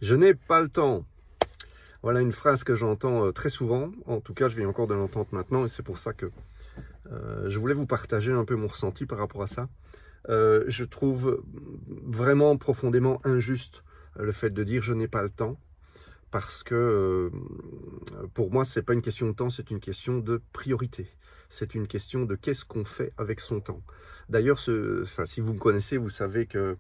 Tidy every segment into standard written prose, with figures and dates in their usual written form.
Je n'ai pas le temps. Voilà une phrase que j'entends très souvent. En tout cas, je viens encore de l'entendre maintenant et c'est pour ça que je voulais vous partager un peu mon ressenti par rapport à ça. Je trouve vraiment profondément injuste le fait de dire je n'ai pas le temps parce que pour moi, c'est pas une question de temps, c'est une question de priorité. C'est une question de qu'est-ce qu'on fait avec son temps. D'ailleurs, si vous me connaissez, vous savez que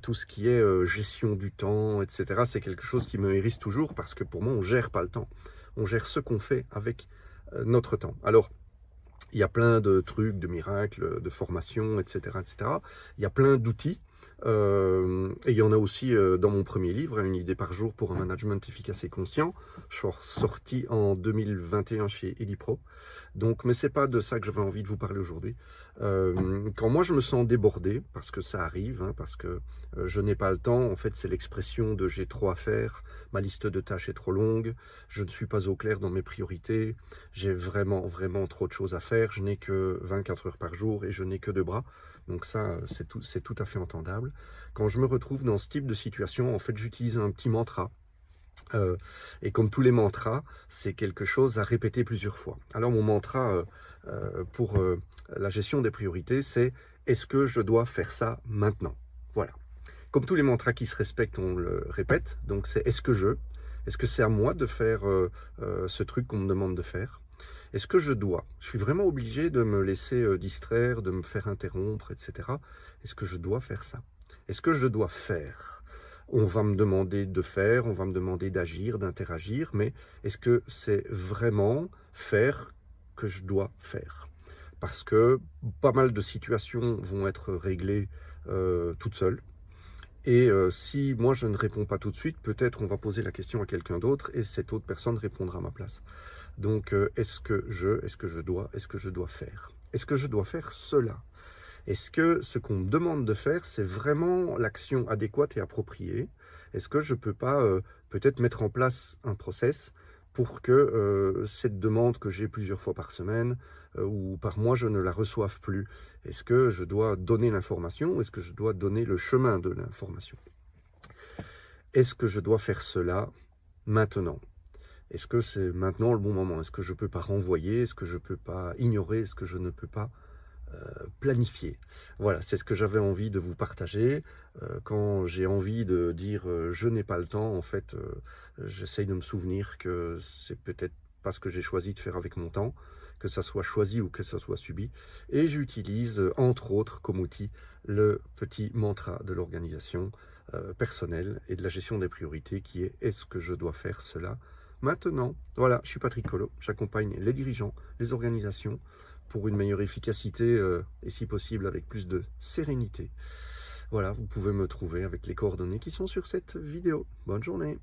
tout ce qui est gestion du temps, etc., c'est quelque chose qui me hérisse toujours parce que pour moi, on gère pas le temps. On gère ce qu'on fait avec notre temps. Alors, il y a plein de trucs, de miracles, de formations, etc., etc. Il y a plein d'outils. Et il y en a aussi dans mon premier livre, Une idée par jour pour un management efficace et conscient, sorti en 2021 chez Elipro. Donc, mais c'est pas de ça que j'avais envie de vous parler aujourd'hui. Quand moi je me sens débordé, parce que ça arrive, hein, parce que je n'ai pas le temps, en fait c'est l'expression de j'ai trop à faire, ma liste de tâches est trop longue, je ne suis pas au clair dans mes priorités, j'ai vraiment trop de choses à faire, je n'ai que 24 heures par jour et je n'ai que deux bras. Donc ça, c'est tout à fait entendable. Quand je me retrouve dans ce type de situation, en fait, j'utilise un petit mantra. Et comme tous les mantras, c'est quelque chose à répéter plusieurs fois. Alors mon mantra pour la gestion des priorités, c'est « Est-ce que je dois faire ça maintenant ?» Voilà. Comme tous les mantras qui se respectent, on le répète. Donc c'est « Est-ce que je ?» Est-ce que c'est à moi de faire ce truc qu'on me demande de faire? Est-ce que je dois? Je suis vraiment obligé de me laisser distraire, de me faire interrompre, etc. Est-ce que je dois faire ça? Est-ce que je dois faire? On va me demander de faire, on va me demander d'agir, d'interagir, mais est-ce que c'est vraiment faire que je dois faire? Parce que pas mal de situations vont être réglées toutes seules. Et si moi je ne réponds pas tout de suite, peut-être on va poser la question à quelqu'un d'autre et cette autre personne répondra à ma place. Donc est-ce que je dois faire? Est-ce que je dois faire cela? Est-ce que ce qu'on me demande de faire, c'est vraiment l'action adéquate et appropriée? Est-ce que je ne peux pas peut-être mettre en place un process pour que cette demande que j'ai plusieurs fois par semaine ou par mois, je ne la reçoive plus? Est-ce que je dois donner l'information ou est-ce que je dois donner le chemin de l'information? Est-ce que je dois faire cela maintenant? Est-ce que c'est maintenant le bon moment? Est-ce que je ne peux pas renvoyer? Est-ce que je ne peux pas ignorer? Est-ce que je ne peux pas planifier? Voilà, c'est ce que j'avais envie de vous partager. Quand j'ai envie de dire je n'ai pas le temps, en fait, j'essaye de me souvenir que c'est peut-être pas ce que j'ai choisi de faire avec mon temps, que ça soit choisi ou que ça soit subi. Et j'utilise, entre autres, comme outil, le petit mantra de l'organisation personnelle et de la gestion des priorités qui est « Est-ce que je dois faire cela maintenant ?» Voilà, je suis Patrick Collot, j'accompagne les dirigeants, les organisations, pour une meilleure efficacité et si possible avec plus de sérénité. Voilà, vous pouvez me trouver avec les coordonnées qui sont sur cette vidéo. Bonne journée!